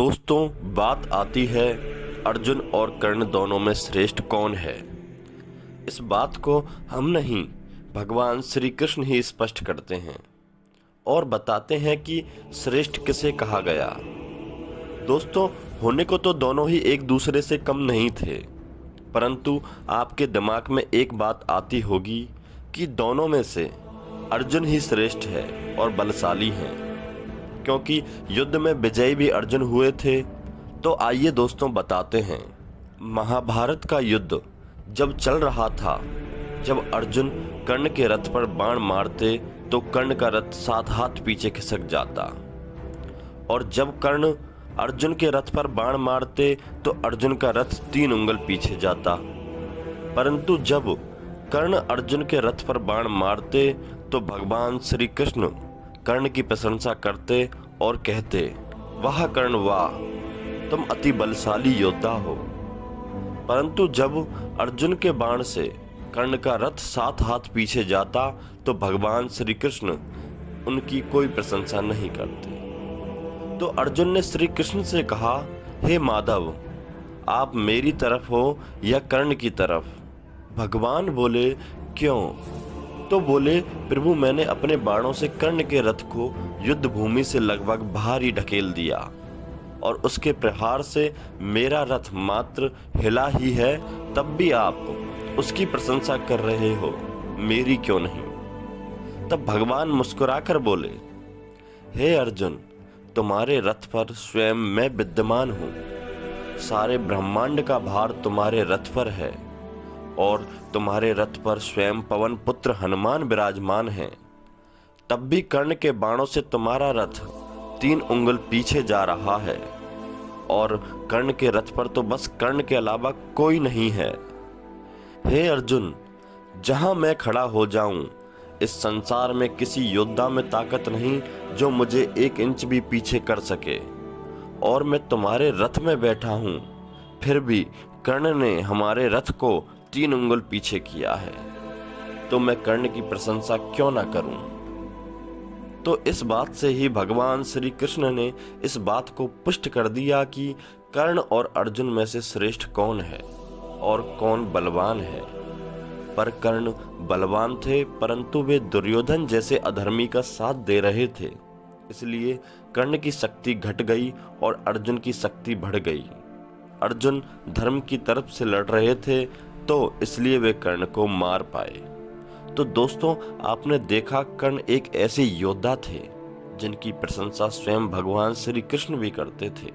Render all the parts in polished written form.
दोस्तों, बात आती है अर्जुन और कर्ण दोनों में श्रेष्ठ कौन है। इस बात को हम नहीं, भगवान श्री कृष्ण ही स्पष्ट करते हैं और बताते हैं कि श्रेष्ठ किसे कहा गया। दोस्तों, होने को तो दोनों ही एक दूसरे से कम नहीं थे, परंतु आपके दिमाग में एक बात आती होगी कि दोनों में से अर्जुन ही श्रेष्ठ है और बलशाली हैं, क्योंकि युद्ध में विजयी भी अर्जुन हुए थे। तो आइए दोस्तों बताते हैं। महाभारत का युद्ध जब चल रहा था, जब अर्जुन कर्ण के रथ पर बाण मारते तो कर्ण का रथ 7 हाथ पीछे खिसक जाता, और जब कर्ण अर्जुन के रथ पर बाण मारते तो अर्जुन का रथ 3 उंगल पीछे जाता। परंतु जब कर्ण अर्जुन के रथ पर बाण मारते तो भगवान श्री कृष्ण कर्ण की प्रशंसा करते और कहते, वाह कर्ण वाह, तुम अति बलशाली योद्धा हो। परंतु जब अर्जुन के बाण से कर्ण का रथ 7 हाथ पीछे जाता तो भगवान श्री कृष्ण उनकी कोई प्रशंसा नहीं करते। तो अर्जुन ने श्री कृष्ण से कहा, हे माधव, आप मेरी तरफ हो या कर्ण की तरफ। भगवान बोले, क्यों? तो बोले, प्रभु, मैंने अपने बाणों से कर्ण के रथ को युद्ध भूमि से लगभग बाहर ही ढकेल दिया, और उसके प्रहार से मेरा रथ मात्र हिला ही है, तब भी आप उसकी प्रशंसा कर रहे हो, मेरी क्यों नहीं? तब भगवान मुस्कुराकर बोले, हे अर्जुन, तुम्हारे रथ पर स्वयं मैं विद्यमान हूँ। सारे ब्रह्मांड का भार तुम्हारे रथ पर है, और तुम्हारे रथ पर स्वयं पवन पुत्र हनुमान विराजमान हैं। तब भी कर्ण के बाणों से तुम्हारा रथ 3 उंगल पीछे जा रहा है, और कर्ण के रथ पर तो बस कर्ण के अलावा कोई नहीं है। हे अर्जुन, जहां मैं खड़ा हो जाऊं, इस संसार में किसी योद्धा में ताकत नहीं जो मुझे 1 इंच भी पीछे कर सके, और मैं तुम्हारे रथ में बैठा हूं, फिर भी कर्ण ने हमारे रथ को 3 उंगल पीछे किया है, तो मैं कर्ण की प्रशंसा क्यों ना करूं? तो इस बात से ही भगवान श्री कृष्ण ने इस बात को पुष्ट कर दिया कि कर्ण और अर्जुन में से श्रेष्ठ कौन है और कौन बलवान है। पर कर्ण बलवान थे, परंतु वे दुर्योधन जैसे अधर्मी का साथ दे रहे थे, इसलिए कर्ण की शक्ति घट गई और अर्जुन की शक्ति बढ़ गई। अर्जुन धर्म की तरफ से लड़ रहे थे, तो इसलिए वे कर्ण को मार पाए। तो दोस्तों, आपने देखा, कर्ण एक ऐसे योद्धा थे जिनकी प्रशंसा स्वयं भगवान श्री कृष्ण भी करते थे।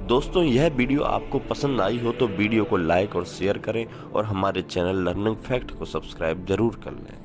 दोस्तों, यह वीडियो आपको पसंद आई हो तो वीडियो को लाइक और शेयर करें, और हमारे चैनल लर्निंग फैक्ट को सब्सक्राइब जरूर कर लें।